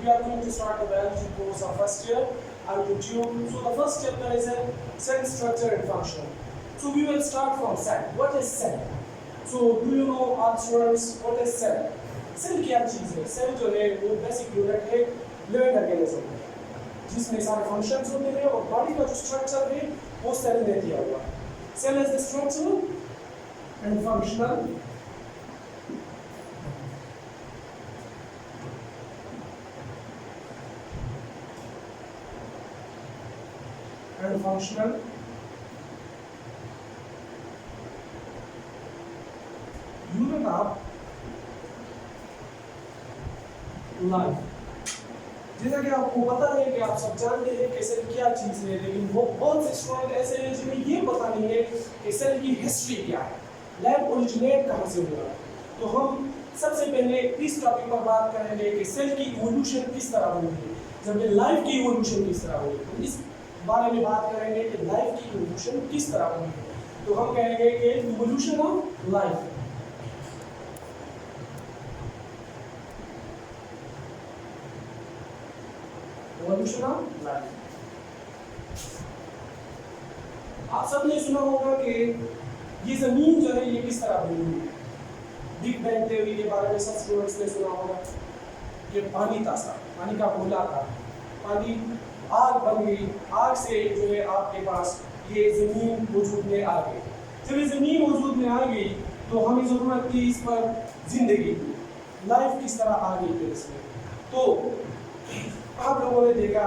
we are going to start the biology course of first year and June. So the first chapter is a cell structure and function. So we will start from cell. What is cell? So do you know all students what is cell? Cell क्या चीज़ है? Cell जो है वो basic unit है living organism में, जिसमें सारे functions होते हैं और बॉडी का जो स्ट्रक्चर है वो सेल ने दिया हुआ है. Cell is the structural and functional unit of life. जैसा कि आपको पता है कि आप सब जानते हैं कि सेल क्या चीज़ है, लेकिन वो बहुत से स्टूडेंट ऐसे हैं जिन्हें ये पता नहीं है कि सेल की हिस्ट्री क्या है, लाइफ ओरिजिनेट कहाँ से हुआ. तो हम सबसे पहले इस टॉपिक पर बात करेंगे कि सेल की इवोल्यूशन किस तरह हुई है, जबकि लाइफ की इवोल्यूशन किस तरह हुई. तो इस बारे में बात करेंगे कि लाइफ की इवोल्यूशन किस तरह हुई है. तो हम कहेंगे कि evolution of life. Evolution of life. आप सबने सुना होगा कि ये जमीन जो है ये किस तरह बनी हुई है. बिग बैंग थ्योरी के बारे में सब स्टूडेंट्स ने सुना होगा कि पानी था, पानी का गोला था, पानी आग बन गई, आग से जो है आपके पास ये ज़मीन वजूद में आ गई. जब ये ज़मीन वजूद में आ गई तो हमें ज़रूरत थी इस पर ज़िंदगी की, लाइफ किस तरह आ गई फिर इसमें. तो आप लोगों ने देखा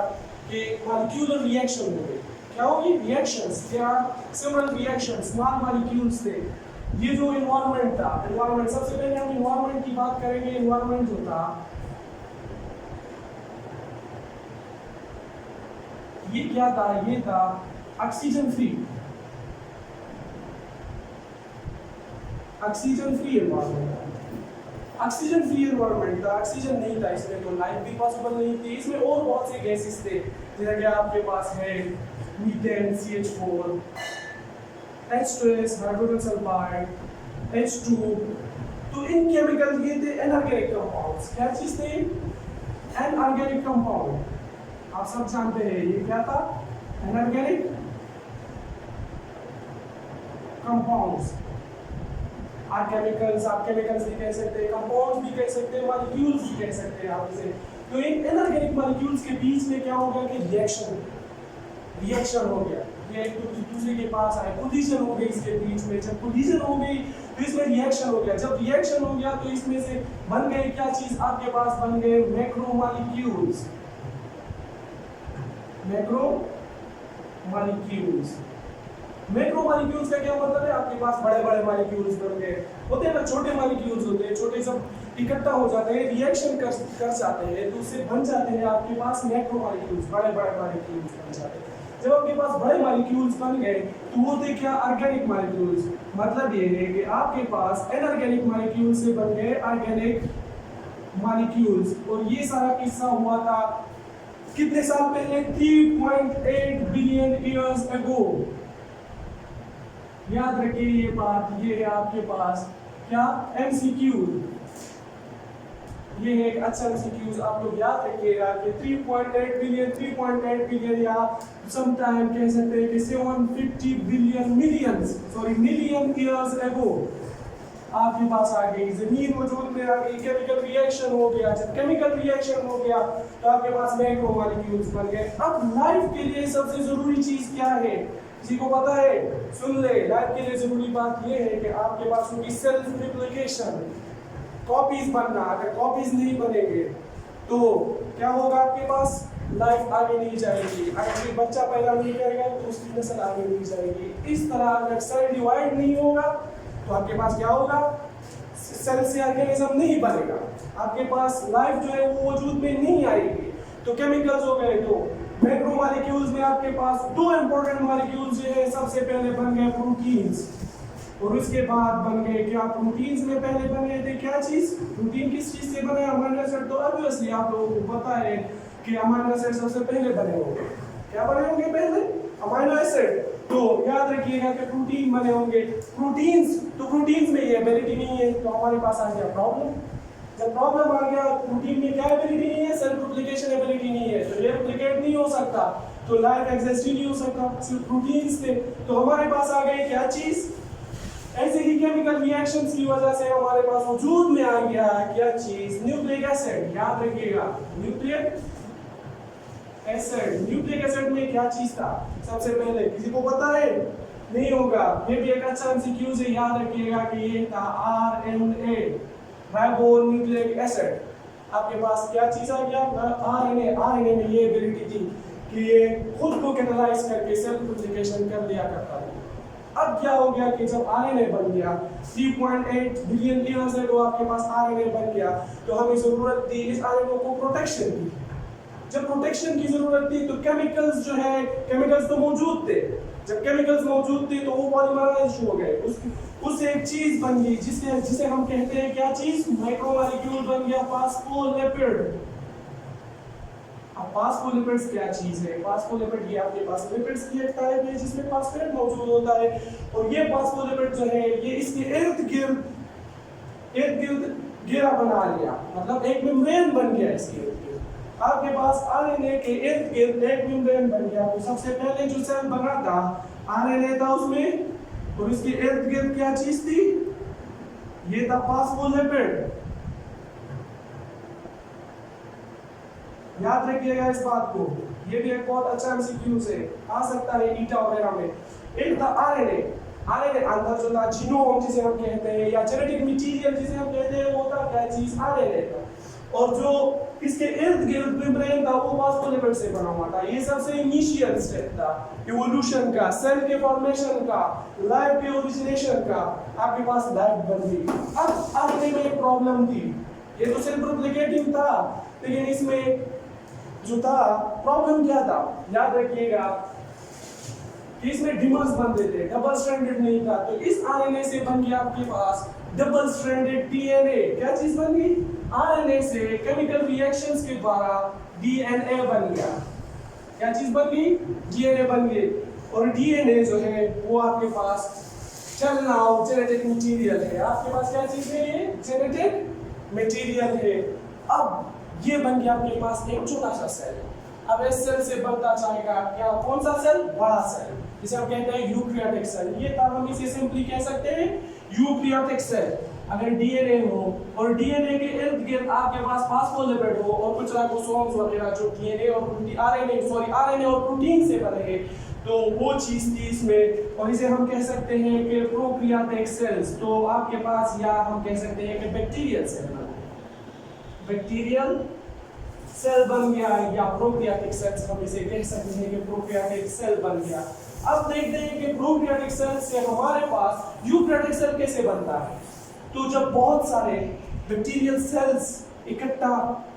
कि मॉलिक्यूलर रिएक्शन हो गई. क्या होगी? Reactions. There are several reactions, small molecules थे. ये जो एनवायरनमेंट था, एनवायरनमेंट, सबसे पहले हम एनवायरनमेंट की बात करेंगे. एनवायरनमेंट जो था ये क्या था? ये था oxygen free, oxygen free environment. Oxygen free environment था, ऑक्सीजन नहीं था इसमें, तो लाइफ भी पॉसिबल नहीं थी. इसमें और बहुत से गैसेस थे, जैसे कि आपके पास है methane, CH4, H2S, hydrogen sulphide, H2. तो इन केमिकल ये थे इनऑर्गेनिक कंपाउंड्स. क्या चीज थे? Inorganic compound. आप सब जानते हैं ये क्या था? Inorganic compounds. आप केमिकल्स भी कह सकते हैं, कंपाउंड्स भी कह सकते हैं, मॉलिक्यूल्स भी कह सकते हैं आप इसे. तो इन इनऑर्गेनिक मॉलिक्यूल्स के बीच में क्या हो गया कि रिएक्शन हो गया. ये एक दूसरे के पास आए, कोलिजन हो गई इसके बीच में. जब कोलिजन हो गई तो इसमें रिएक्शन हो गया. जब रिएक्शन हो गया तो इसमें से बन गए क्या चीज? आपके पास बन गए मैक्रोमॉलिक्यूल्स. मैक्रोमॉलिक्यूल्स का क्या मतलब है? आपके पास बड़े बड़े मॉलिक्यूल्स बन गए. होते हैं ना, छोटे मॉलिक्यूल्स होते हैं, छोटे सब इकट्ठा हो जाते हैं, रिएक्शन कर जाते हैं, तो उससे बन जाते हैं आपके पास मैक्रोमॉलिक्यूल्स, बड़े बड़े मॉलिक्यूल्स बन जाते हैं. जब आपके पास बड़े मॉलिक्यूल्स बन गए तो वो थे क्या? Organic molecules. मतलब ये है कि आपके पास इनऑर्गेनिक मॉलिक्यूल से बन गए ऑर्गेनिक मॉलिक्यूल्स. और ये सारा किस्सा हुआ था कितने साल पहले? 3.8 बिलियन ईयर्स अगो. याद रखिए ये बात. ये है आपके पास क्या? MCQ. ये है एक अच्छा MCQ, आप लोग याद रखिएगा कि 3.8 बिलियन या समटाइम कह सकते हैं कि 750 मिलियन ईयर्स अगो आपके पास आ गई जमीन वजूद में आ गई. केमिकल रिएक्शन हो गया. जब केमिकल रिएक्शन हो गया तो आपके पास मैक्रोमॉलिक्यूल्स बन गए. अब लाइफ के लिए सबसे जरूरी चीज क्या है? किसी को पता है? सुन ले. लाइफ के लिए जरूरी बात यह है कि आपके पास होगी सेल्फ रिप्लिकेशन, कॉपीज बनना. अगर कॉपीज नहीं बनेंगे तो क्या होगा? आपके पास लाइफ आगे नहीं जाएगी. अगर कोई बच्चा पैदा नहीं करेगा तो उसकी नस्ल आगे नहीं जाएगी. इस तरह अगर सेल डिवाइड नहीं होगा तो आपके पास क्या होगा? सेल से ऑर्गेनिज्म नहीं बनेगा. आपके पास लाइफ जो है वो वजूद में नहीं आएगी. तो केमिकल्स हो गए. तो मैक्रोमॉलिक्यूल्स में आपके पास दो इंपॉर्टेंट मॉलिक्यूल्स जो है, सबसे पहले बन गए प्रोटीन्स, और उसके बाद बन गए क्या? प्रोटीन्स में पहले बन गए थे क्या चीज? प्रोटीन किस चीज से बने? Amino acid. तो ऑब्वियसली आप लोगों को पता है कि अमीनो एसिड सबसे पहले बने होंगे. क्या बने होंगे पहले? Amino acid. तो याद रखिएगा कि प्रोटीन बने होंगे. प्रोटीन्स में ये एबिलिटी नहीं है, तो हमारे पास आ गया प्रॉब्लम. जब प्रॉब्लम आ गया, प्रोटीन में क्या एबिलिटी नहीं है? सेल्फ रिप्लिकेशन था तो लाइफ एग्जिस्ट ही नहीं हो सकता, सिर्फ प्रोटीन्स थे। तो हमारे पास आ गई क्या चीज, ऐसे ही केमिकल रिएक्शंस की वजह से हमारे पास वजूद में आ गया क्या चीज, न्यूक्लिक एसिड। याद रखिएगा न्यूक्लिक एसिड। न्यूक्लिक एसिड में क्या चीज था सबसे पहले, किसी को पता है? नहीं होगा, ये भी एक अच्छा एमसीक्यू है, याद रखिएगा कि ये था आरएनए, राइबो न्यूक्लिक एसिड। आपके पास क्या चीज आ गया, आरएनए। आरएनए में ये एबिलिटी थी कि ये खुद को कैटलाइज करके सेल्फ रिप्लिकेशन कर लिया करता था। अब क्या हो गया कि जब आरएनए बन गया 3.8 बिलियन ईयर्स अगो आपके पास आरएनए बन गया, तो हमें जरूरत थी इस आरएनए को प्रोटेक्शन की। जब प्रोटेक्शन की जरूरत थी तो केमिकल्स जो है, केमिकल्स तो मौजूद थे, जब केमिकल्स मौजूद थे तो वो पॉलीमराइज हो गए, उससे एक चीज बन गई जिसे हम कहते हैं क्या चीज, माइक्रोमोलेक्यूल बन गया फास्फोलिपिड। अब फास्फोलिपिड्स क्या चीज है, फास्फोलिपिड ये आपके पास लिपिड्स की एक टाइप है जिसमें फास्फेट मौजूद होता है, और ये फास्फोलिपिड जो है ये इसके इर्द गिर्द घेरा बना लिया, मतलब एक मेम्ब्रेन बन गया इसके इर्द गिर्द। आपके पास आरएनए के इर्द गिर्द एक मेम्ब्रेन बन गया। तो सबसे पहले जो सेल बना था आरएनए था उसमें, और इसके इर्द गिर्द क्या चीज थी, ये था फास्फोलिपिड। याद रखिएगा इस बात को, ये भी एक बहुत अच्छा एमसीक्यू है, आ सकता है ईटा वगैरह में। एक था आरएनए, आरएनए अंदर जो था जीनोम जिसे हम कहते हैं, या जेनेटिक मटेरियल जिसे हम कहते हैं, वो था क्या चीज, आरएनए था। और जो इसके इर्द गिर्द मेम्ब्रेन था वो फास्फोलिपिड से बना हुआ था। ये सबसे इनिशियल स्टेप था इवोल्यूशन का, सेल के फॉर्मेशन का, लाइफ के ओरिजिनेशन का। आपके पास लाइफ बन गई। अब आरएनए में एक प्रॉब्लम थी, ये तो सेल्फ रिप्लिकेटिंग था, लेकिन इसमें जो था प्रॉब्लम क्या था, याद रखिएगा कि इसमें डिमर्स बनते थे, डबल स्ट्रैंडेड नहीं था। तो इस आरएनए से बन गया आपके पास डबल स्ट्रैंडेड डीएनए। क्या चीज बन गई, आरएनए से केमिकल रिएक्शंस के द्वारा डीएनए बन गया। क्या चीज बन गई, डीएनए बन गई। और डीएनए जो है वो आपके पास चल नाउ जेनेटिक मटेरियल है। आपके पास क्या चीज है, ये जेनेटिक मटेरियल है। अब ये बन गया आपके पास एक छोटा सा सेल। अब इस सेल से बनता जाएगा क्या, कौन सा सेल, बड़ा सेल, जिसे हम कहते हैं यूकैरियोटिक सेल। ये तब हम इसे सिंपली कह सकते हैं यूकैरियोटिक सेल। अगर डीएनए हो और डीएनए के इर्द गिर्द आपके पास फास्फोलिपिड हो और कुछ राइबोसोम्स वगैरह जो डीएनए और आरएनए और प्रोटीन से बने हैं, तो वो चीज थी इसमें, और इसे हम कह सकते हैं कि प्रोकैरियोटिक सेल्स। तो आपके पास, या हम कह सकते हैं कि बैक्टीरियल सेल, बैक्टीरियल सेल बन गया, या प्रोकैरियोटिक सेल्स हम इसे कह सकते हैं कि प्रोकैरियोटिक सेल बन गया। अब देखते हैं कि प्रोकैरियोटिक सेल से हमारे पास यूकैरियोटिक सेल कैसे बनता है। तो जब बहुत सारे बैक्टीरियल सेल्स इकट्ठा,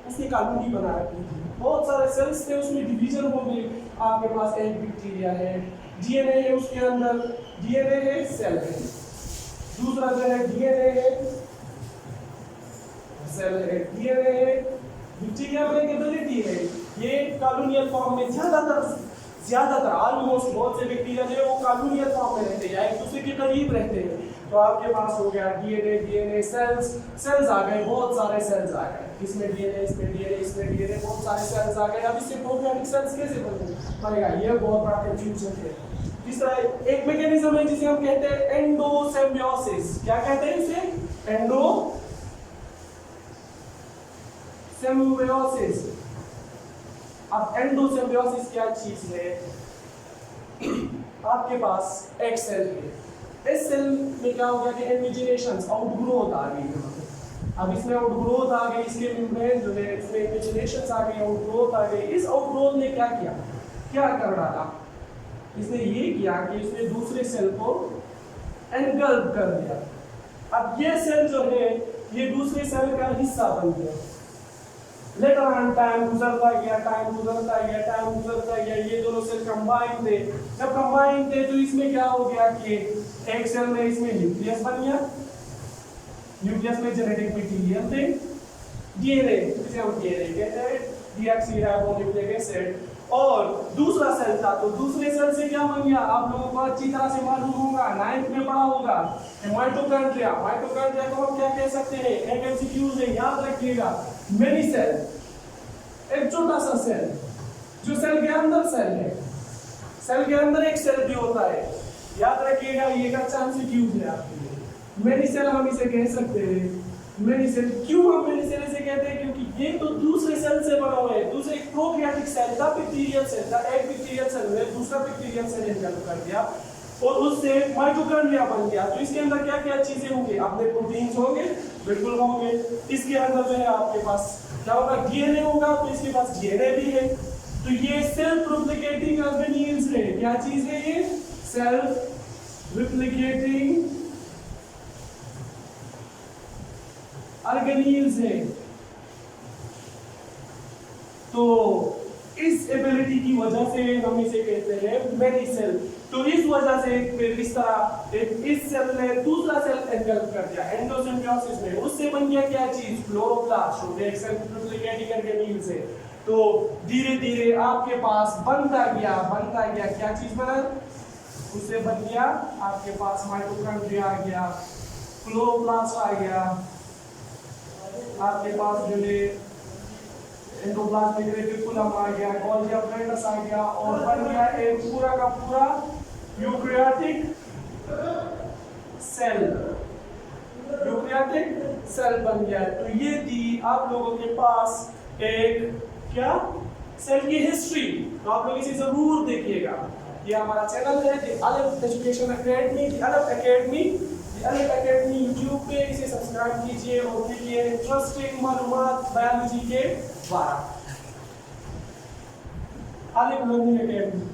उसने कॉलोनी बना रखी थी, बहुत सारे सेल्स थे, उसमें डिवीजन हो गए। आपके पास एक बैक्टीरिया है, डीएनए है उसके अंदर, डीएनए है, सेल है। दूसरा जो है डीएनए है, सेल है, डीएनए है। बैक्टीरिया में एक एबिलिटी है, ये कॉलोनियल फॉर्म में ज्यादातर ऑलमोस्ट बहुत से बैक्टीरिया जो है वो कॉलोनियल फॉर्म में रहते हैं या एक दूसरे के करीब रहते हैं। तो आपके पास हो गया डीएनए, सेल्स आ गए, बहुत सारे सेल्स आ गए, इसमें डीएनए, इसमें डीएनए, बहुत सारे सेल्स आ गए। अब इससे प्रोकैरियोटिक सेल्स कैसे बनेगा, ये बहुत बड़ा कंफ्यूजन है। इस तरह एक मैकेनिज्म है जिसे हम कहते हैं एंडोसिम्बियोसिस। क्या कहते हैं इसे, एंडोसिम्बियोसिस। अब एंडोसिम्बियोसिस क्या चीज है, आपके पास एक सेल है, इस सेल में क्या हो गया कि इन्विजिनेशन, आउटग्रोथ आ गई। अब इसमें आउटग्रोथ आ गई, इसके मेम्ब्रेन जो है इसमें इन्विजिनेशन आ गई, आउटग्रोथ आ गई। इस आउटग्रोथ ने क्या किया, क्या कर डाला, इसने ये किया कि इसने दूसरे सेल को एनगल्फ कर दिया। अब ये सेल जो है ये दूसरे सेल का हिस्सा बन गया। लेटर ऑन टाइम गुजरता गया, ये दोनों सेल कंबाइन थे। जब कंबाइन थे तो इसमें क्या हो गया कि एक सेल में इसमें न्यूक्लियस बन गया, न्यूक्लियस में जेनेटिक मटेरियल थे, डीएनए जिसे हम डीएनए कहते हैं, डीऑक्सीराइबोन्यूक्लिक एसिड। और दूसरा सेल था, तो दूसरे सेल से क्या बन गया, आप लोगों को अच्छी तरह से मालूम होगा, 9th में पढ़ा होगा, माइटोकॉन्ड्रिया। माइटोकॉन्ड्रिया को हम क्या कह सकते हैं, एक एमसीक्यू है, याद रखिएगा। मेनी सेल, एक छोटा सा सेल, जो सेल के अंदर सेल है, सेल के अंदर एक सेल भी होता है, याद रखिएगा ये का चांस क्यूब है आपके लिए। मेनी सेल हम इसे कह सकते हैं, मेनी सेल। क्यों हम मेनी सेल इसे कहते हैं? क्योंकि ये तो दूसरे सेल से बना हुआ है, दूसरे प्रोकैरियोटिक सेल था, पिक्टीरियल सेल था, एक पिक्टीरियल सेल में दूसरा पिक्टीरियल सेल डेवलप कर दिया और उससे माइटोकॉन्ड्रिया बन गया। तो इसके अंदर क्या क्या चीजें होंगी? आपने प्रोटीन्स होंगे, बिल्कुल होंगे। इसके अंदर जो है आपके पास क्या होगा? डीएनए होगा, तो इसके पास डीएनए भी है। तो ये सेल्फ रिप्लिकेटिंग ऑर्गेनील्स है। क्या चीज है ये? सेल्फ रिप्लिकेटिंग ऑर्गेनील्स है। तो इस एबिलिटी की वजह से हम इसे कहते हैं मेनी सेल। तो इस वजह से फिर इस तरह इस सेल ने दूसरा सेल एनवेलप कर दिया एंडोसिम्बियोसिस में, उससे बन गया क्या चीज? क्लोरोप्लास्ट। तो एक सेल रिप्लिकेटिंग ऑर्गेनील्स है। तो धीरे धीरे आपके पास बनता गया क्या चीज बना? उससे बन गया आपके पास माइटोकॉन्ड्रिया आ गया, क्लोरोप्लास्ट आ गया, आपके पास जो है एंडोप्लाज्मिक रेटिकुलम आ गया, गोल्गी apparatus आ गया और बन गया एक पूरा का पूरा यूकैरियोटिक सेल। यूकैरियोटिक सेल बन गया। तो ये थी आप लोगों के पास एक क्या सेल की हिस्ट्री। तो आप लोग इसे जरूर देखिएगा। ये हमारा चैनल है द अलिफ एजुकेशन एकेडमी, अलिफ एकेडमी यूट्यूब पे, इसे सब्सक्राइब कीजिए और देखिए इंटरेस्टिंग मालूमात बायोलॉजी के बारे में। अलिफ लर्निंग एकेडमी।